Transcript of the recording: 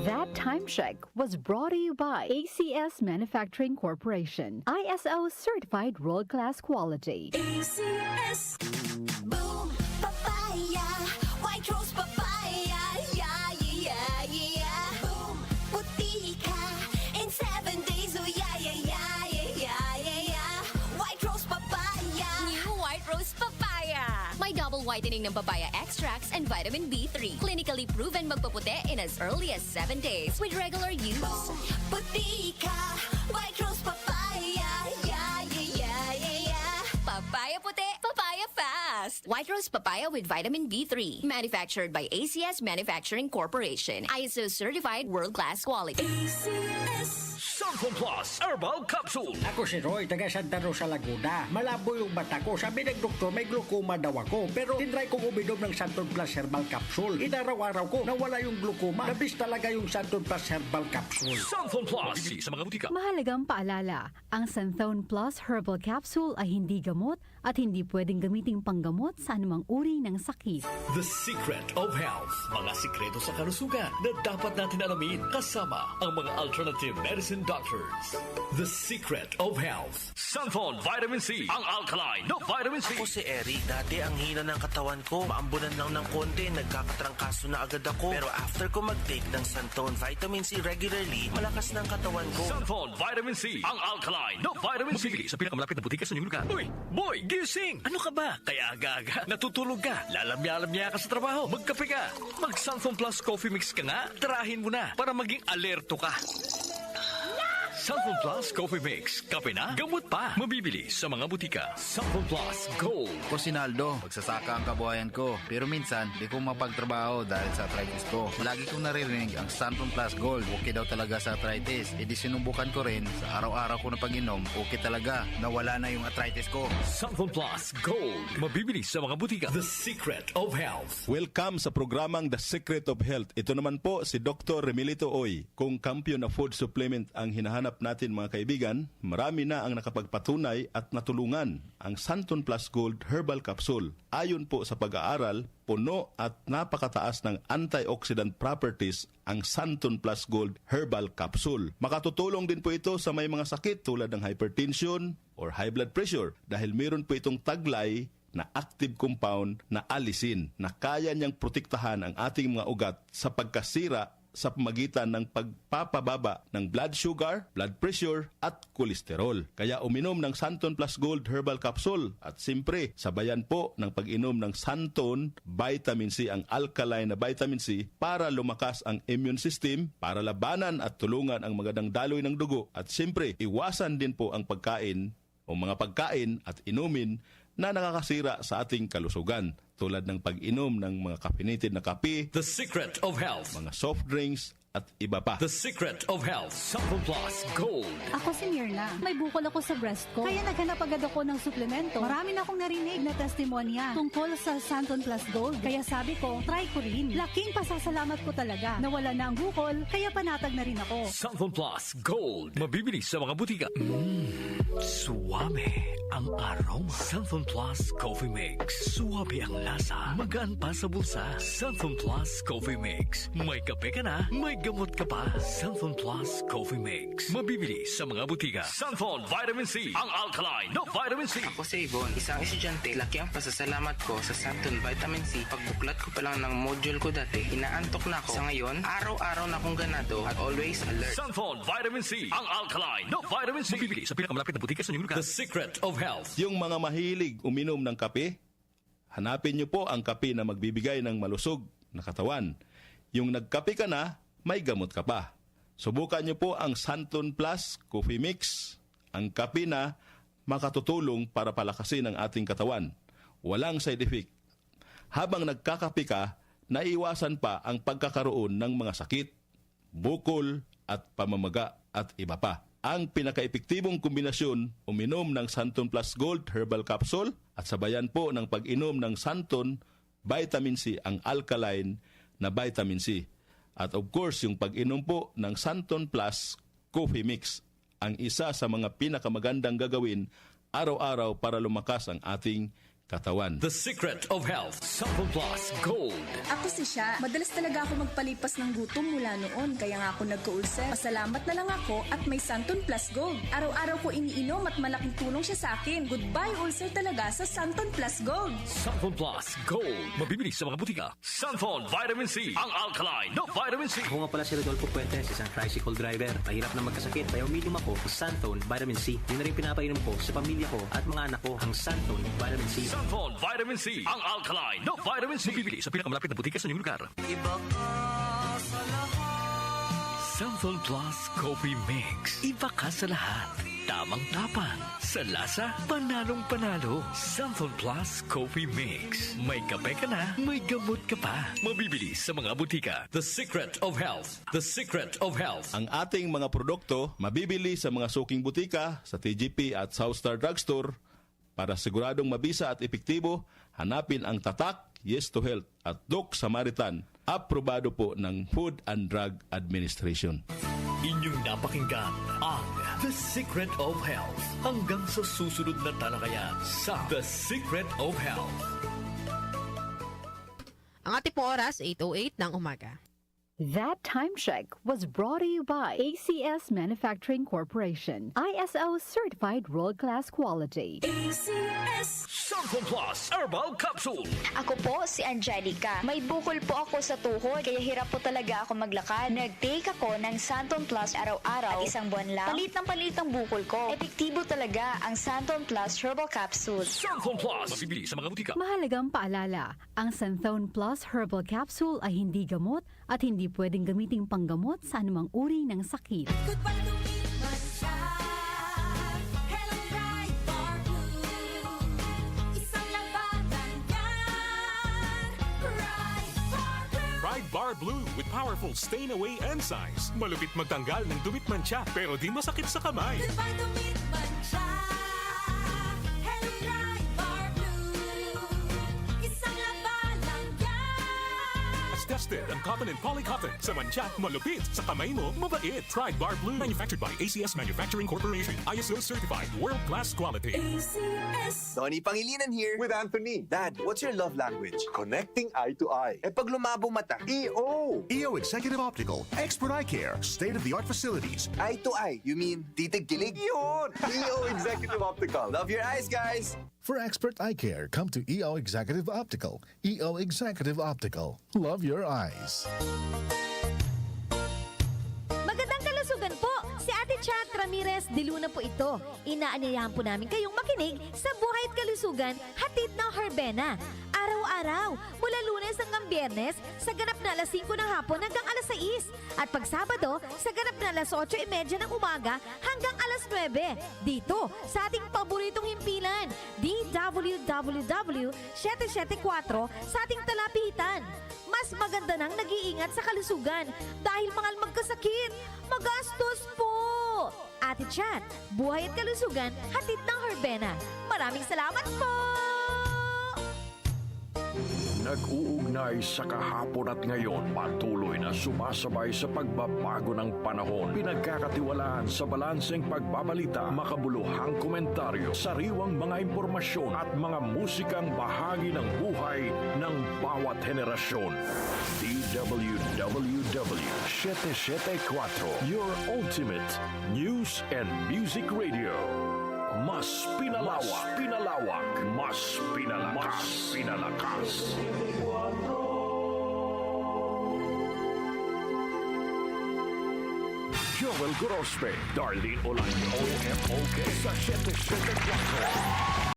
That time check was brought to you by ACS Manufacturing Corporation, ISO certified world-class quality. ACS. Boom, papaya. White rose papaya. Yeah, yeah, yeah. Boom, puti ka. In 7 days, oh yeah, yeah, yeah, yeah, yeah, yeah. White rose papaya. New White Rose Papaya. May double whitening ng papaya extracts and vitamin B3. Clinically proven magpaputi in as early as 7 days with regular use. Boom, puti ka. White rose papaya. Yeah, yeah, yeah, yeah, yeah. Papaya puti, papaya fast. White Rose Papaya with vitamin B3. Manufactured by ACS Manufacturing Corporation. ISO certified world-class quality. ACS. Santon Plus Herbal Capsule. Ako si Roy, taga Santa Rosa, Laguna. Malabo yung mata ko. Sabi ng doktor, may glaucoma daw ako. Pero tinry kong uminom ng Santon Plus Herbal Capsule. Inaraw-araw ko, nawala yung glaucoma. Nabis talaga yung Santon Plus Herbal Capsule. Santon Plus. Bibili sa mga butika. Mahalagang paalala, ang Santhone Plus Herbal Capsule ay hindi gamot at hindi pwedeng gamiting panggamot sa anumang uri ng sakit. The Secret of Health. Mga sikreto sa kalusugan na dapat natin alamin kasama ang mga alternative medicine doctors. The Secret of Health. Santon Vitamin C. Ang alkaline na vitamin C. Ako si Eric. Dati ang hina ng katawan ko. Maambunan lang ng konti. Nagkakatrangkaso na agad ako. Pero after ko mag-take ng Santon Vitamin C regularly, malakas ng katawan ko. Santon Vitamin C. Ang alkaline na vitamin C. Mabibili sa pinakamalapit na butika sa inyong lugar. Uy, boy, gising! Ano ka ba? Kaya aga-aga, natutulog ka. Lalamya-lamya ka sa trabaho. Magkape ka. Mag-Santon Plus Coffee Mix ka nga. Tirahin mo na para maging alerto ka. Santon Plus Coffee Mix. Kape na, gamot pa. Mabibili sa mga butika. Santon Plus Gold. Ako si Naldo, magsasaka ang kabuhayan ko. Pero minsan, di ko mapagtrabaho dahil sa arthritis ko. Lagi kong naririnig ang Santon Plus Gold. Okay daw talaga sa arthritis. E di sinubukan ko rin sa araw-araw ko na pag-inom. Okay talaga, nawala na yung arthritis ko. Santon Plus Gold. Mabibili sa mga butika. The Secret of Health. Welcome sa programang The Secret of Health. Ito naman po si Dr. Remilito Oy. Kung kampiyon na food supplement ang hinahanap natin mga kaibigan, marami na ang nakapagpatunay at natulungan ang Santon Plus Gold Herbal Capsule. Ayon po sa pag-aaral, puno at napakataas ng antioxidant properties ang Santon Plus Gold Herbal Capsule. Makatutulong din po ito sa may mga sakit tulad ng hypertension or high blood pressure dahil meron po itong taglay na active compound na alisin na kaya niyang protektahan ang ating mga ugat sa pagkasira sa pamagitan ng pagpapababa ng blood sugar, blood pressure at kolesterol. Kaya uminom ng Santon Plus Gold Herbal Capsule at simpre sabayan po ng pag-inom ng Santon Vitamin C, ang alkaline na vitamin C para lumakas ang immune system, para labanan at tulungan ang magandang daloy ng dugo at simpre iwasan din po ang pagkain o mga pagkain at inumin na nakakasira sa ating kalusugan tulad ng pag-inom ng mga caffeinated na kape, The Secret of Health. mga soft drinks at iba pa. The Secret of Health. Santon Plus Gold. Ako si Mirna. May bukol ako sa breast ko. Kaya naghanap agad ako ng suplemento. Marami na akong narinig na testimonya tungkol sa Santon Plus Gold. Kaya sabi ko, try ko rin. Laking pasasalamat ko talaga. Nawala na ang bukol, kaya panatag na rin ako. Santon Plus Gold. Mabibili sa mga butika. Suwabe ang aroma. Santon Plus Coffee Mix. Suwabe ang lasa. Magaan pa sa bulsa. Santon Plus Coffee Mix. May kape ka na, may gamot ka pa. Santon Plus Coffee Mix. Mabibili sa mga butika. Santon Vitamin C. Ang alkaline na vitamin C. Ako si Yvonne, isang estudyante. Laki ang pasasalamat ko sa Santon Vitamin C. Pagbuklat ko pa lang ng module ko dati, inaantok na ako. Sa ngayon, araw-araw na akong ganado at always alert. Santon Vitamin C. Ang alkaline na vitamin C. Mabibili sa pinakamalapit na butika sa inyong lugar. The Secret of Health. Yung mga mahilig uminom ng kape, hanapin niyo po ang kape na magbibigay ng malusog na katawan. Yung nagkape ka na, may gamot ka pa. Subukan niyo po ang Santon Plus Coffee Mix, ang kape na makatutulong para palakasin ang ating katawan. Walang side effect. Habang nagkakape ka, naiwasan pa ang pagkakaroon ng mga sakit, bukol at pamamaga at iba pa. Ang pinaka-epektibong kombinasyon, uminom ng Santon Plus Gold Herbal Capsule at sabayan po ng pag-inom ng Santon Vitamin C, ang alkaline na vitamin C. At of course, yung pag-inom po ng Santon Plus Coffee Mix, ang isa sa mga pinakamagandang gagawin araw-araw para lumakas ang ating katawan. The Secret of Health. Santon Plus Gold. Ako si Sha. Madalas talaga ako magpalipas ng gutom mula noon, kaya nga ako nagka-ulcer. Pasalamat na lang ako at may Santon Plus Gold. Araw-araw ko iniinom at malaking tulong siya sa akin. Goodbye ulcer talaga sa Santon Plus Gold. Santon Plus Gold. Mabibili sa mga butika. Santon Vitamin C. Ang alkaline na vitamin C. Ako nga pala si Rodolfo Puentes, isang tricycle driver. Mahirap na magkasakit, kaya uminom ako ng Santon Vitamin C. Yun na rin pinapainom ko sa pamilya ko at mga anak ko ang Santon Vitamin C. Santon Vitamin C. Ang alkaline na vitamin C. Mabibili sa pinakamalapit na butika sa inyong lugar. Iba ka sa lahat. Santon Plus Coffee Mix. Iba ka sa lahat. Tamang tapang. Sa lasa, panalong-panalo. Santon Plus Coffee Mix. May kape ka na, may gamot ka pa. Mabibili sa mga butika. The Secret of Health. The Secret of Health. Ang ating mga produkto mabibili sa mga suking butika, sa TGP at Southstar Drugstore. Para siguradong mabisa at epektibo, hanapin ang tatak Yes to Health at Doc Samaritan. Aprobado po ng Food and Drug Administration. Inyong napakinggan ang The Secret of Health. Hanggang sa susunod na talakayan sa The Secret of Health. Ang ating po oras, 8:08 ng umaga. That time check was brought to you by ACS Manufacturing Corporation. ISO certified world-class quality. ACS. Santon Plus Herbal Capsule. Ako po si Angelica. May bukol po ako sa tuhod, kaya hirap po talaga ako maglakad. Nag-take ako ng Santon Plus araw-araw at isang buwan lang. Palit ang bukol ko. Epektibo talaga ang Santon Plus Herbal Capsule. Santon Plus. Mabibili sa mga butika. Mahalagang paalala, ang Santhone Plus Herbal Capsule ay hindi gamot at hindi pwedeng gamiting panggamot sa anumang uri ng sakit. Goodbye to meet my child. Hello, Pride Bar Blue. Isang labanan yan. Pride Bar Blue. Pride Bar Blue with powerful stain-away enzymes. Malupit magtanggal ng dumit mancha pero di masakit sa kamay. Goodbye to meet my child. Hello, Pride Bar Blue. Isang labanan yan. As tested ang cotton and polycotton. Sa mancha, malupit. Sa kamay mo, mabait. Pride Bar Blue. Manufactured by ACS Manufacturing Corporation. ISO certified world-class quality. ACS. Donnie Pangilinan here. With Anthony. Dad, what's your love language? Connecting eye to eye. Eh pag lumabo mata. EO. EO Executive Optical. Expert eye care. State-of-the-art facilities. Eye to eye. You mean titig kilig? Yun! EO Executive Optical. Love your eyes, guys. For expert eye care, come to EO Executive Optical. EO Executive Optical. Love your eyes. Magandang kalusugan po! Si Ate Chat Ramirez de Luna po ito. Inaanyayahan po namin kayong makinig sa Buhay at Kalusugan, hatid ng Herbena. Araw-araw, mula Lunes hanggang Biyernes, sa ganap na alas 5 ng hapon hanggang alas 6. At pag Sabado, sa ganap na alas 8:30 ng umaga hanggang alas 9. Dito, sa ating paboritong himpilan, DWWW 774 sa ating talapitan. Mas maganda nang nag-iingat sa kalusugan dahil mahal magkasakit. Magastos po! Ate Chat, Buhay at Kalusugan, hatid ng Herbena. Maraming salamat po! Nag-uugnay sa kahapon at ngayon, patuloy na sumasabay sa pagbabago ng panahon. Pinagkakatiwalaan sa balanseng pagbabalita, makabuluhang komentaryo, sariwang mga impormasyon at mga musikang bahagi ng buhay ng bawat henerasyon. DWWW 774, your ultimate news and music radio. Mas pinalawak, mas pinalakas. Joel Grospe, Darlene Olanyo, OMOK sa 774.